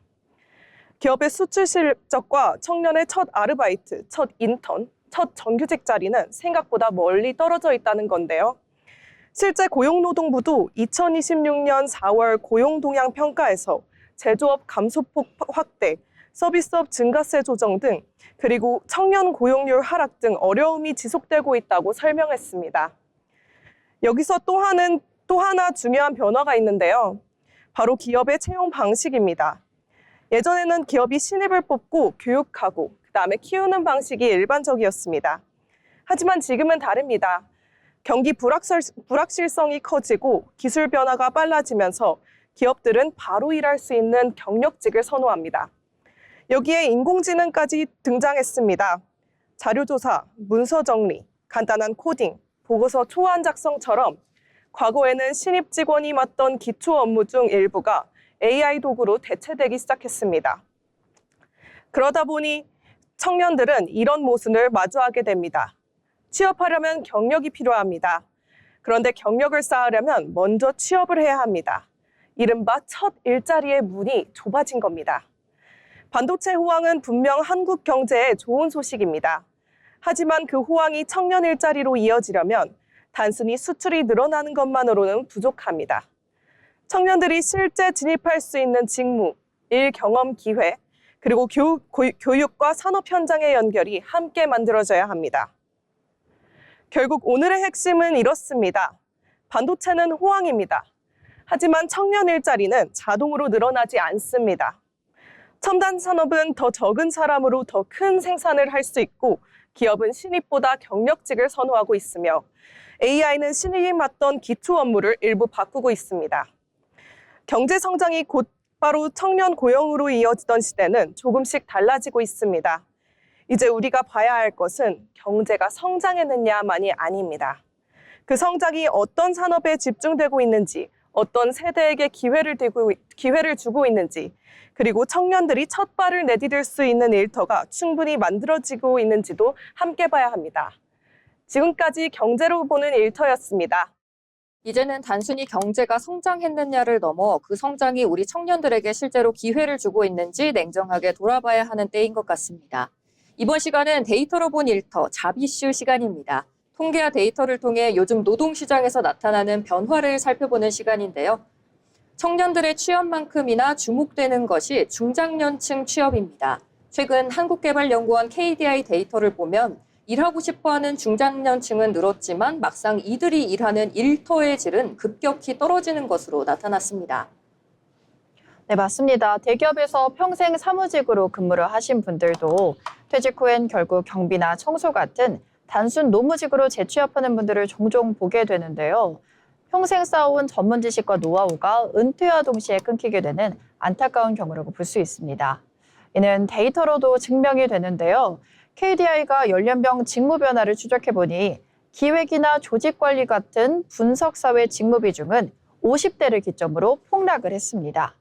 기업의 수출 실적과 청년의 첫 아르바이트, 첫 인턴, 첫 정규직 자리는 생각보다 멀리 떨어져 있다는 건데요. 실제 고용노동부도 2026년 4월 고용동향 평가에서 제조업 감소폭 확대, 서비스업 증가세 조정 등 그리고 청년 고용률 하락 등 어려움이 지속되고 있다고 설명했습니다. 여기서 또 하나 중요한 변화가 있는데요. 바로 기업의 채용 방식입니다. 예전에는 기업이 신입을 뽑고 교육하고 그다음에 키우는 방식이 일반적이었습니다. 하지만 지금은 다릅니다. 경기 불확실성이 커지고 기술 변화가 빨라지면서 기업들은 바로 일할 수 있는 경력직을 선호합니다. 여기에 인공지능까지 등장했습니다. 자료조사, 문서 정리, 간단한 코딩, 보고서 초안 작성처럼 과거에는 신입 직원이 맡던 기초 업무 중 일부가 AI 도구로 대체되기 시작했습니다. 그러다 보니 청년들은 이런 모순을 마주하게 됩니다. 취업하려면 경력이 필요합니다. 그런데 경력을 쌓으려면 먼저 취업을 해야 합니다. 이른바 첫 일자리의 문이 좁아진 겁니다. 반도체 호황은 분명 한국 경제에 좋은 소식입니다. 하지만 그 호황이 청년 일자리로 이어지려면 단순히 수출이 늘어나는 것만으로는 부족합니다. 청년들이 실제 진입할 수 있는 직무, 일 경험 기회, 그리고 교육과 산업 현장의 연결이 함께 만들어져야 합니다. 결국 오늘의 핵심은 이렇습니다. 반도체는 호황입니다. 하지만 청년 일자리는 자동으로 늘어나지 않습니다. 첨단 산업은 더 적은 사람으로 더 큰 생산을 할 수 있고 기업은 신입보다 경력직을 선호하고 있으며 AI는 신입이 맡던 기초 업무를 일부 바꾸고 있습니다. 경제 성장이 곧바로 청년 고용으로 이어지던 시대는 조금씩 달라지고 있습니다. 이제 우리가 봐야 할 것은 경제가 성장했느냐만이 아닙니다. 그 성장이 어떤 산업에 집중되고 있는지, 어떤 세대에게 기회를 주고 있는지, 그리고 청년들이 첫 발을 내디딜 수 있는 일터가 충분히 만들어지고 있는지도 함께 봐야 합니다. 지금까지 경제로 보는 일터였습니다. 이제는 단순히 경제가 성장했느냐를 넘어 그 성장이 우리 청년들에게 실제로 기회를 주고 있는지 냉정하게 돌아봐야 하는 때인 것 같습니다. 이번 시간은 데이터로 본 일터 잡이슈 시간입니다. 통계와 데이터를 통해 요즘 노동시장에서 나타나는 변화를 살펴보는 시간인데요. 청년들의 취업만큼이나 주목되는 것이 중장년층 취업입니다. 최근 한국개발연구원 KDI 데이터를 보면 일하고 싶어하는 중장년층은 늘었지만 막상 이들이 일하는 일터의 질은 급격히 떨어지는 것으로 나타났습니다. 네, 맞습니다. 대기업에서 평생 사무직으로 근무를 하신 분들도 퇴직 후엔 결국 경비나 청소 같은 단순 노무직으로 재취업하는 분들을 종종 보게 되는데요. 평생 쌓아온 전문 지식과 노하우가 은퇴와 동시에 끊기게 되는 안타까운 경우라고 볼 수 있습니다. 이는 데이터로도 증명이 되는데요. KDI가 연령별 직무 변화를 추적해보니 기획이나 조직관리 같은 분석사회 직무 비중은 50대를 기점으로 폭락을 했습니다.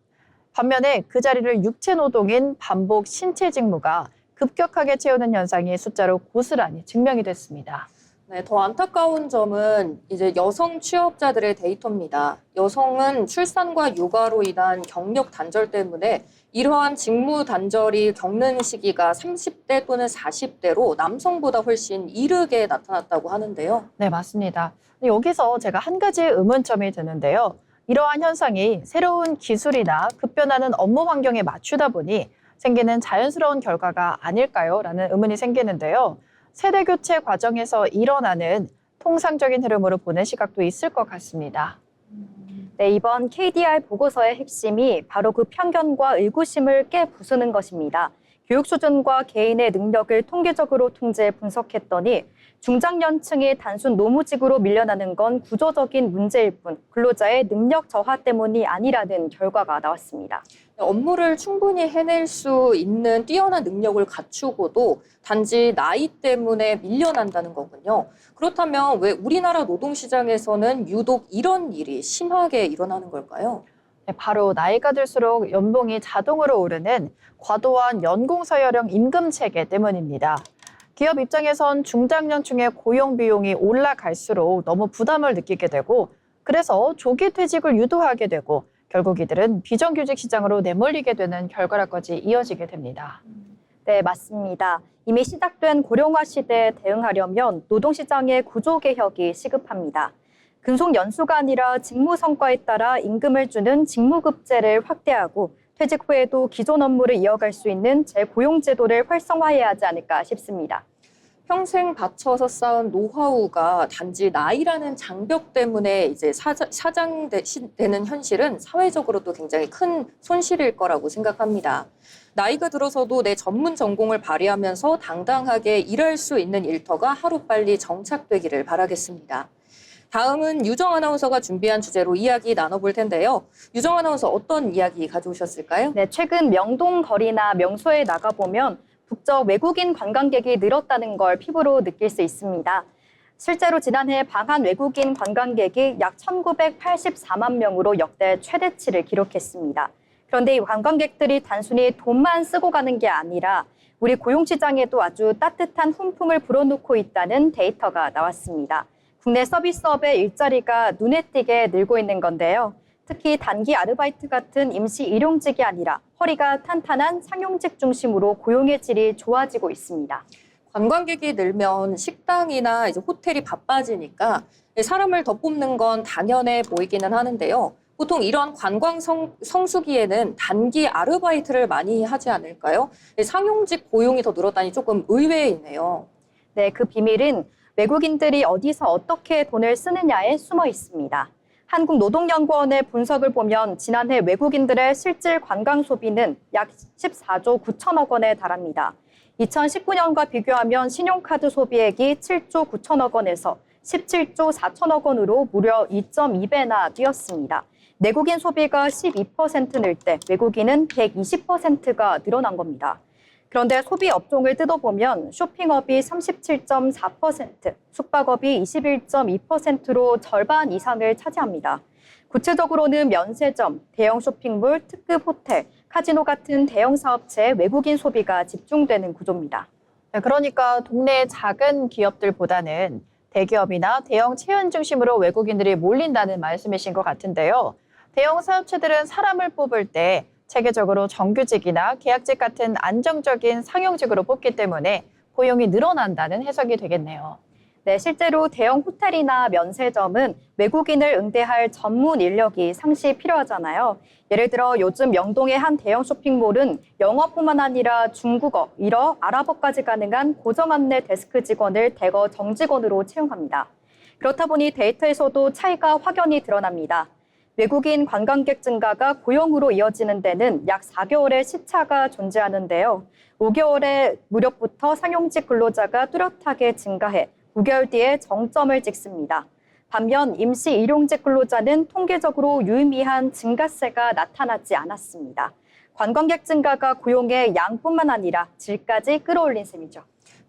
반면에 그 자리를 육체노동인 반복 신체 직무가 급격하게 채우는 현상이 숫자로 고스란히 증명이 됐습니다. 네, 더 안타까운 점은 이제 여성 취업자들의 데이터입니다. 여성은 출산과 육아로 인한 경력 단절 때문에 이러한 직무 단절이 겪는 시기가 30대 또는 40대로 남성보다 훨씬 이르게 나타났다고 하는데요. 네, 맞습니다. 여기서 제가 한 가지 의문점이 드는데요. 이러한 현상이 새로운 기술이나 급변하는 업무 환경에 맞추다 보니 생기는 자연스러운 결과가 아닐까요? 라는 의문이 생기는데요. 세대 교체 과정에서 일어나는 통상적인 흐름으로 보는 시각도 있을 것 같습니다. 네, 이번 KDI 보고서의 핵심이 바로 그 편견과 의구심을 깨부수는 것입니다. 교육 수준과 개인의 능력을 통계적으로 통제 분석했더니 중장년층이 단순 노무직으로 밀려나는 건 구조적인 문제일 뿐 근로자의 능력 저하 때문이 아니라는 결과가 나왔습니다. 업무를 충분히 해낼 수 있는 뛰어난 능력을 갖추고도 단지 나이 때문에 밀려난다는 거군요. 그렇다면 왜 우리나라 노동시장에서는 유독 이런 일이 심하게 일어나는 걸까요? 네, 바로 나이가 들수록 연봉이 자동으로 오르는 과도한 연공서열형 임금 체계 때문입니다. 기업 입장에선 중장년층의 고용 비용이 올라갈수록 너무 부담을 느끼게 되고 그래서 조기 퇴직을 유도하게 되고 결국 이들은 비정규직 시장으로 내몰리게 되는 결과라까지 이어지게 됩니다. 네, 맞습니다. 이미 시작된 고령화 시대에 대응하려면 노동시장의 구조 개혁이 시급합니다. 근속 연수가 아니라 직무 성과에 따라 임금을 주는 직무급제를 확대하고 퇴직 후에도 기존 업무를 이어갈 수 있는 재고용 제도를 활성화해야 하지 않을까 싶습니다. 평생 바쳐서 쌓은 노하우가 단지 나이라는 장벽 때문에 이제 사장되는 현실은 사회적으로도 굉장히 큰 손실일 거라고 생각합니다. 나이가 들어서도 내 전문 전공을 발휘하면서 당당하게 일할 수 있는 일터가 하루빨리 정착되기를 바라겠습니다. 다음은 유정 아나운서가 준비한 주제로 이야기 나눠볼 텐데요. 유정 아나운서 어떤 이야기 가져오셨을까요? 네, 최근 명동 거리나 명소에 나가보면 국적 외국인 관광객이 늘었다는 걸 피부로 느낄 수 있습니다. 실제로 지난해 방한 외국인 관광객이 약 1984만 명으로 역대 최대치를 기록했습니다. 그런데 이 관광객들이 단순히 돈만 쓰고 가는 게 아니라 우리 고용시장에도 아주 따뜻한 훈풍을 불어넣고 있다는 데이터가 나왔습니다. 국내 서비스업의 일자리가 눈에 띄게 늘고 있는 건데요. 특히 단기 아르바이트 같은 임시 일용직이 아니라 허리가 탄탄한 상용직 중심으로 고용의 질이 좋아지고 있습니다. 관광객이 늘면 식당이나 이제 호텔이 바빠지니까 사람을 더 뽑는 건 당연해 보이기는 하는데요. 보통 이런 관광 성수기에는 단기 아르바이트를 많이 하지 않을까요? 상용직 고용이 더 늘었다니 조금 의외이네요. 네, 그 비밀은 외국인들이 어디서 어떻게 돈을 쓰느냐에 숨어 있습니다. 한국노동연구원의 분석을 보면 지난해 외국인들의 실질 관광 소비는 약 14조 9천억 원에 달합니다. 2019년과 비교하면 신용카드 소비액이 7조 9천억 원에서 17조 4천억 원으로 무려 2.2배나 뛰었습니다. 내국인 소비가 12% 늘 때 외국인은 120%가 늘어난 겁니다. 그런데 소비 업종을 뜯어보면 쇼핑업이 37.4%, 숙박업이 21.2%로 절반 이상을 차지합니다. 구체적으로는 면세점, 대형 쇼핑몰, 특급 호텔, 카지노 같은 대형 사업체에 외국인 소비가 집중되는 구조입니다. 그러니까 동네 작은 기업들보다는 대기업이나 대형 체연 중심으로 외국인들이 몰린다는 말씀이신 것 같은데요. 대형 사업체들은 사람을 뽑을 때 체계적으로 정규직이나 계약직 같은 안정적인 상용직으로 뽑기 때문에 고용이 늘어난다는 해석이 되겠네요. 네, 실제로 대형 호텔이나 면세점은 외국인을 응대할 전문 인력이 상시 필요하잖아요. 예를 들어 요즘 명동의 한 대형 쇼핑몰은 영어뿐만 아니라 중국어, 일어, 아랍어까지 가능한 고정 안내 데스크 직원을 대거 정직원으로 채용합니다. 그렇다 보니 데이터에서도 차이가 확연히 드러납니다. 외국인 관광객 증가가 고용으로 이어지는 데는 약 4개월의 시차가 존재하는데요. 5개월의 무렵부터 상용직 근로자가 뚜렷하게 증가해 9개월 뒤에 정점을 찍습니다. 반면 임시 일용직 근로자는 통계적으로 유의미한 증가세가 나타나지 않았습니다. 관광객 증가가 고용의 양뿐만 아니라 질까지 끌어올린 셈이죠.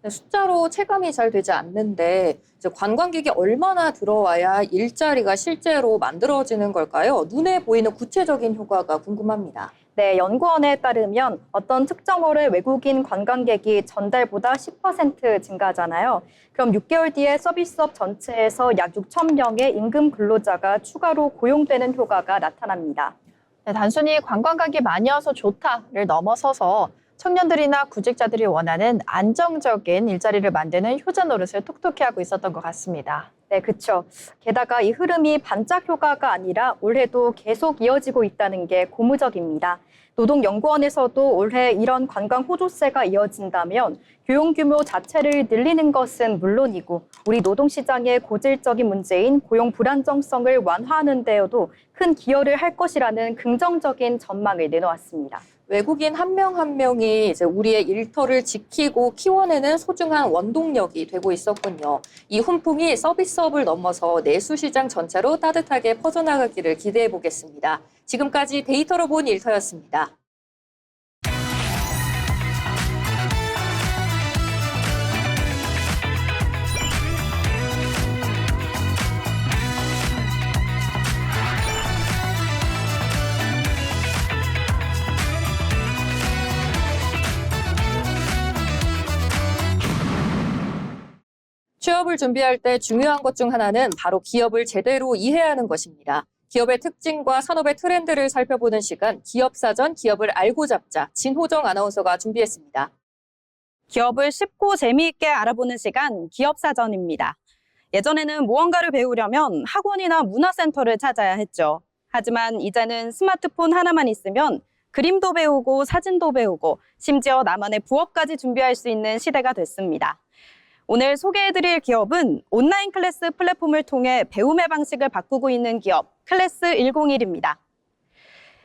숫자로 체감이 잘 되지 않는데 이제 관광객이 얼마나 들어와야 일자리가 실제로 만들어지는 걸까요? 눈에 보이는 구체적인 효과가 궁금합니다. 네, 연구원에 따르면 어떤 특정 월의 외국인 관광객이 전달보다 10% 증가하잖아요. 그럼 6개월 뒤에 서비스업 전체에서 약 6천 명의 임금 근로자가 추가로 고용되는 효과가 나타납니다. 네, 단순히 관광객이 많이 와서 좋다를 넘어서서 청년들이나 구직자들이 원하는 안정적인 일자리를 만드는 효자 노릇을 톡톡히 하고 있었던 것 같습니다. 네, 그렇죠. 게다가 이 흐름이 반짝 효과가 아니라 올해도 계속 이어지고 있다는 게 고무적입니다. 노동연구원에서도 올해 이런 관광 호조세가 이어진다면 교용 규모 자체를 늘리는 것은 물론이고 우리 노동시장의 고질적인 문제인 고용 불안정성을 완화하는 데에도 큰 기여를 할 것이라는 긍정적인 전망을 내놓았습니다. 외국인 한 명 한 명이 이제 우리의 일터를 지키고 키워내는 소중한 원동력이 되고 있었군요. 이 훈풍이 서비스업을 넘어서 내수시장 전체로 따뜻하게 퍼져나가기를 기대해 보겠습니다. 지금까지 데이터로 본 일터였습니다. 취업을 준비할 때 중요한 것 중 하나는 바로 기업을 제대로 이해하는 것입니다. 기업의 특징과 산업의 트렌드를 살펴보는 시간, 기업사전, 기업을 알고 잡자, 진호정 아나운서가 준비했습니다. 기업을 쉽고 재미있게 알아보는 시간, 기업사전입니다. 예전에는 무언가를 배우려면 학원이나 문화센터를 찾아야 했죠. 하지만 이제는 스마트폰 하나만 있으면 그림도 배우고 사진도 배우고 심지어 나만의 부업까지 준비할 수 있는 시대가 됐습니다. 오늘 소개해드릴 기업은 온라인 클래스 플랫폼을 통해 배움의 방식을 바꾸고 있는 기업 클래스 101입니다.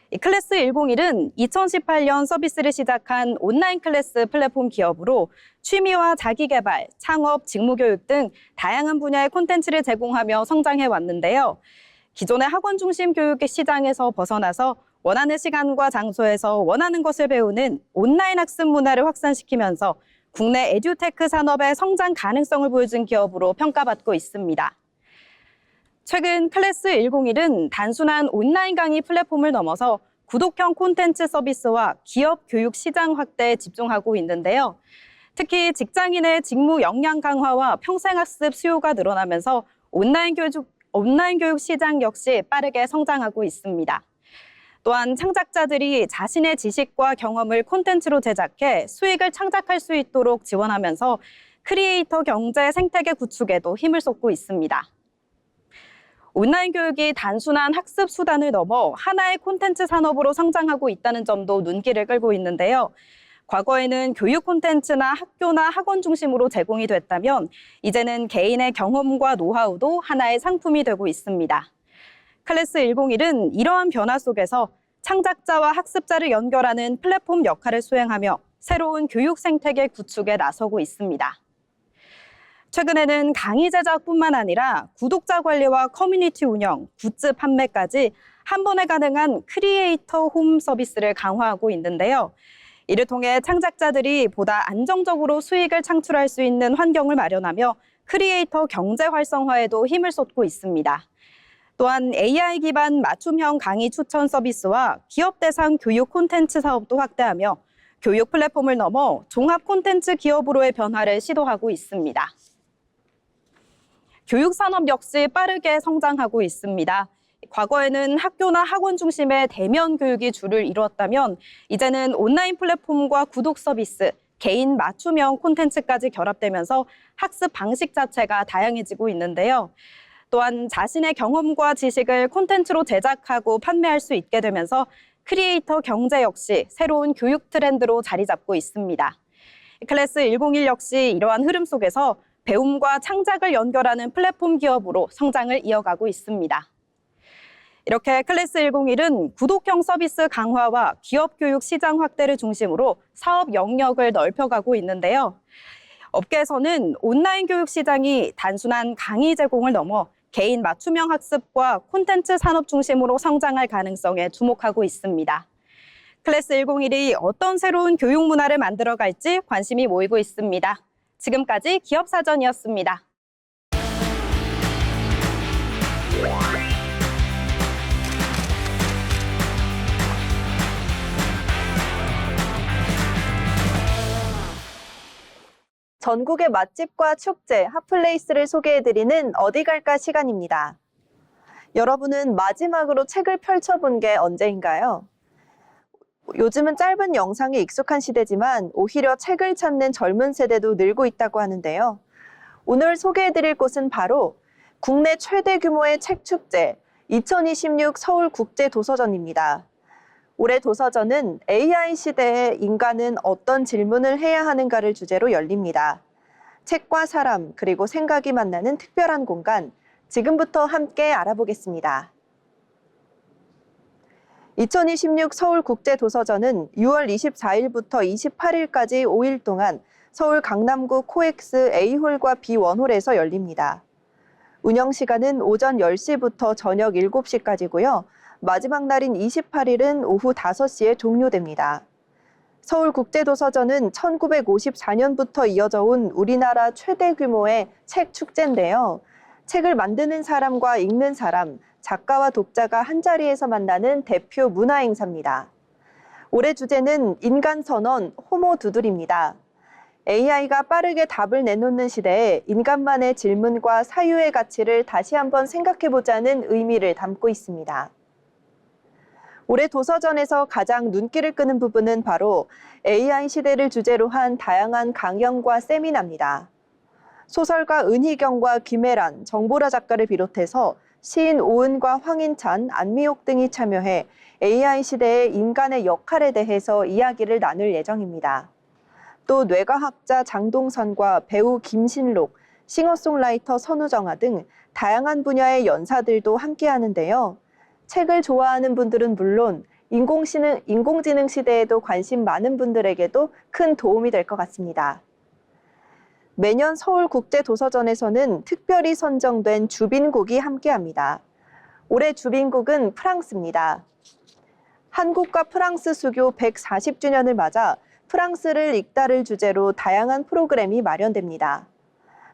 이 클래스 101은 2018년 서비스를 시작한 온라인 클래스 플랫폼 기업으로 취미와 자기개발, 창업, 직무교육 등 다양한 분야의 콘텐츠를 제공하며 성장해 왔는데요. 기존의 학원 중심 교육의 시장에서 벗어나서 원하는 시간과 장소에서 원하는 것을 배우는 온라인 학습 문화를 확산시키면서 국내 에듀테크 산업의 성장 가능성을 보여준 기업으로 평가받고 있습니다. 최근 클래스 101은 단순한 온라인 강의 플랫폼을 넘어서 구독형 콘텐츠 서비스와 기업 교육 시장 확대에 집중하고 있는데요. 특히 직장인의 직무 역량 강화와 평생학습 수요가 늘어나면서 온라인 교육 시장 역시 빠르게 성장하고 있습니다. 또한 창작자들이 자신의 지식과 경험을 콘텐츠로 제작해 수익을 창작할 수 있도록 지원하면서 크리에이터 경제 생태계 구축에도 힘을 쏟고 있습니다. 온라인 교육이 단순한 학습 수단을 넘어 하나의 콘텐츠 산업으로 성장하고 있다는 점도 눈길을 끌고 있는데요. 과거에는 교육 콘텐츠나 학교나 학원 중심으로 제공이 됐다면 이제는 개인의 경험과 노하우도 하나의 상품이 되고 있습니다. 클래스 101은 이러한 변화 속에서 창작자와 학습자를 연결하는 플랫폼 역할을 수행하며 새로운 교육 생태계 구축에 나서고 있습니다. 최근에는 강의 제작뿐만 아니라 구독자 관리와 커뮤니티 운영, 굿즈 판매까지 한 번에 가능한 크리에이터 홈 서비스를 강화하고 있는데요. 이를 통해 창작자들이 보다 안정적으로 수익을 창출할 수 있는 환경을 마련하며 크리에이터 경제 활성화에도 힘을 쏟고 있습니다. 또한 AI 기반 맞춤형 강의 추천 서비스와 기업 대상 교육 콘텐츠 사업도 확대하며 교육 플랫폼을 넘어 종합 콘텐츠 기업으로의 변화를 시도하고 있습니다. 교육 산업 역시 빠르게 성장하고 있습니다. 과거에는 학교나 학원 중심의 대면 교육이 주를 이루었다면 이제는 온라인 플랫폼과 구독 서비스, 개인 맞춤형 콘텐츠까지 결합되면서 학습 방식 자체가 다양해지고 있는데요. 또한 자신의 경험과 지식을 콘텐츠로 제작하고 판매할 수 있게 되면서 크리에이터 경제 역시 새로운 교육 트렌드로 자리 잡고 있습니다. 클래스 101 역시 이러한 흐름 속에서 배움과 창작을 연결하는 플랫폼 기업으로 성장을 이어가고 있습니다. 이렇게 클래스 101은 구독형 서비스 강화와 기업 교육 시장 확대를 중심으로 사업 영역을 넓혀가고 있는데요. 업계에서는 온라인 교육 시장이 단순한 강의 제공을 넘어 개인 맞춤형 학습과 콘텐츠 산업 중심으로 성장할 가능성에 주목하고 있습니다. 클래스 101이 어떤 새로운 교육 문화를 만들어갈지 관심이 모이고 있습니다. 지금까지 기업사전이었습니다. 전국의 맛집과 축제, 핫플레이스를 소개해드리는 어디 갈까 시간입니다. 여러분은 마지막으로 책을 펼쳐본 게 언제인가요? 요즘은 짧은 영상에 익숙한 시대지만 오히려 책을 찾는 젊은 세대도 늘고 있다고 하는데요. 오늘 소개해드릴 곳은 바로 국내 최대 규모의 책 축제 2026 서울국제도서전입니다. 올해 도서전은 AI 시대에 인간은 어떤 질문을 해야 하는가를 주제로 열립니다. 책과 사람 그리고 생각이 만나는 특별한 공간, 지금부터 함께 알아보겠습니다. 2026 서울국제도서전은 6월 24일부터 28일까지 5일 동안 서울 강남구 코엑스 A홀과 B1홀에서 열립니다. 운영 시간은 오전 10시부터 저녁 7시까지고요. 마지막 날인 28일은 오후 5시에 종료됩니다. 서울국제도서전은 1954년부터 이어져 온 우리나라 최대 규모의 책 축제인데요. 책을 만드는 사람과 읽는 사람, 작가와 독자가 한자리에서 만나는 대표 문화 행사입니다. 올해 주제는 인간선언, 호모두들입니다. AI가 빠르게 답을 내놓는 시대에 인간만의 질문과 사유의 가치를 다시 한번 생각해보자는 의미를 담고 있습니다. 올해 도서전에서 가장 눈길을 끄는 부분은 바로 AI 시대를 주제로 한 다양한 강연과 세미나입니다. 소설가 은희경과 김혜란, 정보라 작가를 비롯해서 시인 오은과 황인찬, 안미옥 등이 참여해 AI 시대의 인간의 역할에 대해서 이야기를 나눌 예정입니다. 또 뇌과학자 장동선과 배우 김신록, 싱어송라이터 선우정아 등 다양한 분야의 연사들도 함께하는데요. 책을 좋아하는 분들은 물론 인공지능 시대에도 관심 많은 분들에게도 큰 도움이 될 것 같습니다. 매년 서울국제도서전에서는 특별히 선정된 주빈국이 함께합니다. 올해 주빈국은 프랑스입니다. 한국과 프랑스 수교 140주년을 맞아 프랑스를 읽다를 주제로 다양한 프로그램이 마련됩니다.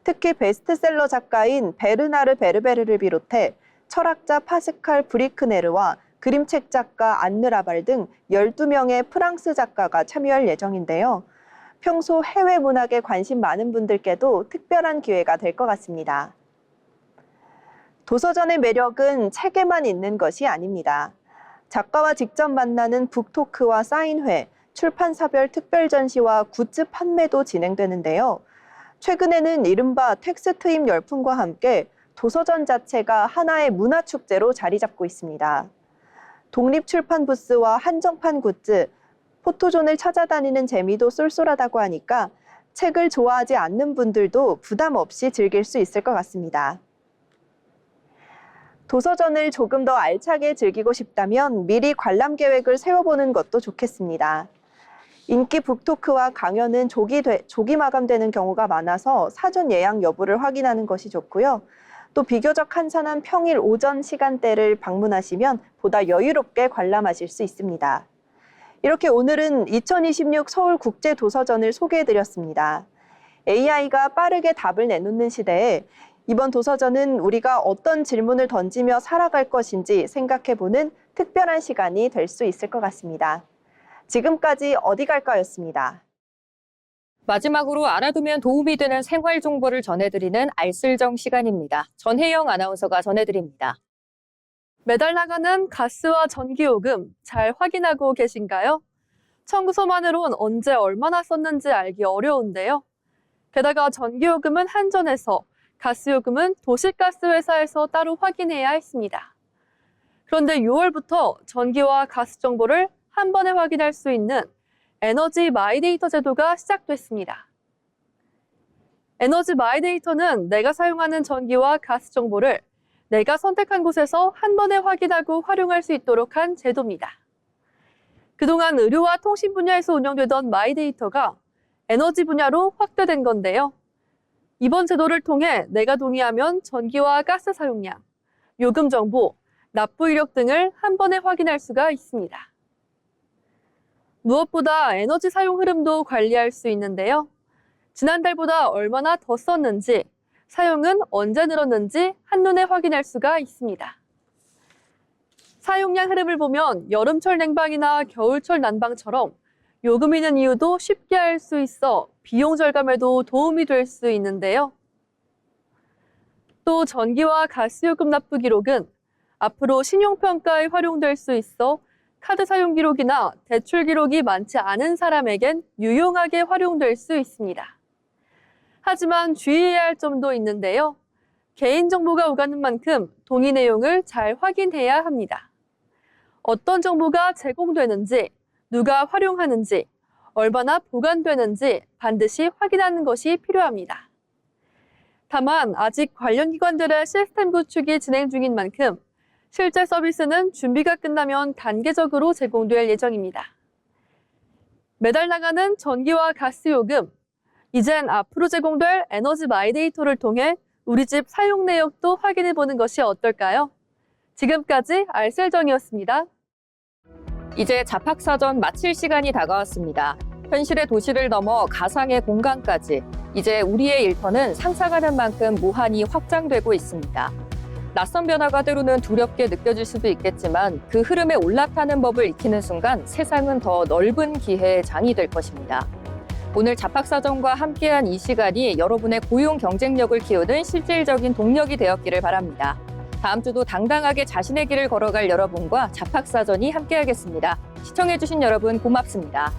특히 베스트셀러 작가인 베르나르 베르베르를 비롯해 철학자 파스칼 브리크네르와 그림책 작가 안느 라발 등 12명의 프랑스 작가가 참여할 예정인데요. 평소 해외 문학에 관심 많은 분들께도 특별한 기회가 될 것 같습니다. 도서전의 매력은 책에만 있는 것이 아닙니다. 작가와 직접 만나는 북토크와 사인회, 출판사별 특별 전시와 굿즈 판매도 진행되는데요. 최근에는 이른바 텍스트임 열풍과 함께 도서전 자체가 하나의 문화축제로 자리 잡고 있습니다. 독립출판 부스와 한정판 굿즈, 포토존을 찾아다니는 재미도 쏠쏠하다고 하니까 책을 좋아하지 않는 분들도 부담 없이 즐길 수 있을 것 같습니다. 도서전을 조금 더 알차게 즐기고 싶다면 미리 관람 계획을 세워보는 것도 좋겠습니다. 인기 북토크와 강연은 조기 마감되는 경우가 많아서 사전 예약 여부를 확인하는 것이 좋고요. 또 비교적 한산한 평일 오전 시간대를 방문하시면 보다 여유롭게 관람하실 수 있습니다. 이렇게 오늘은 2026 서울국제도서전을 소개해드렸습니다. AI가 빠르게 답을 내놓는 시대에 이번 도서전은 우리가 어떤 질문을 던지며 살아갈 것인지 생각해보는 특별한 시간이 될 수 있을 것 같습니다. 지금까지 어디 갈까였습니다. 마지막으로 알아두면 도움이 되는 생활 정보를 전해드리는 알쓸정 시간입니다. 전혜영 아나운서가 전해드립니다. 매달 나가는 가스와 전기요금 잘 확인하고 계신가요? 청구서만으론 언제 얼마나 썼는지 알기 어려운데요. 게다가 전기요금은 한전에서, 가스요금은 도시가스회사에서 따로 확인해야 했습니다. 그런데 6월부터 전기와 가스 정보를 한 번에 확인할 수 있는 에너지 마이데이터 제도가 시작됐습니다. 에너지 마이데이터는 내가 사용하는 전기와 가스 정보를 내가 선택한 곳에서 한 번에 확인하고 활용할 수 있도록 한 제도입니다. 그동안 의료와 통신 분야에서 운영되던 마이데이터가 에너지 분야로 확대된 건데요. 이번 제도를 통해 내가 동의하면 전기와 가스 사용량, 요금 정보, 납부 이력 등을 한 번에 확인할 수가 있습니다. 무엇보다 에너지 사용 흐름도 관리할 수 있는데요. 지난달보다 얼마나 더 썼는지, 사용은 언제 늘었는지 한눈에 확인할 수가 있습니다. 사용량 흐름을 보면 여름철 냉방이나 겨울철 난방처럼 요금이 있는 이유도 쉽게 알 수 있어 비용 절감에도 도움이 될 수 있는데요. 또 전기와 가스 요금 납부 기록은 앞으로 신용평가에 활용될 수 있어 카드 사용 기록이나 대출 기록이 많지 않은 사람에겐 유용하게 활용될 수 있습니다. 하지만 주의해야 할 점도 있는데요. 개인정보가 오가는 만큼 동의 내용을 잘 확인해야 합니다. 어떤 정보가 제공되는지, 누가 활용하는지, 얼마나 보관되는지 반드시 확인하는 것이 필요합니다. 다만 아직 관련 기관들의 시스템 구축이 진행 중인 만큼 실제 서비스는 준비가 끝나면 단계적으로 제공될 예정입니다. 매달 나가는 전기와 가스 요금, 이젠 앞으로 제공될 에너지 마이데이터를 통해 우리 집 사용 내역도 확인해보는 것이 어떨까요? 지금까지 알쓸정이었습니다. 이제 잡학사전 마칠 시간이 다가왔습니다. 현실의 도시를 넘어 가상의 공간까지 이제 우리의 일터는 상상하는 만큼 무한히 확장되고 있습니다. 낯선 변화가 때로는 두렵게 느껴질 수도 있겠지만 그 흐름에 올라타는 법을 익히는 순간 세상은 더 넓은 기회의 장이 될 것입니다. 오늘 잡학사전과 함께한 이 시간이 여러분의 고용 경쟁력을 키우는 실질적인 동력이 되었기를 바랍니다. 다음 주도 당당하게 자신의 길을 걸어갈 여러분과 잡학사전이 함께하겠습니다. 시청해주신 여러분 고맙습니다.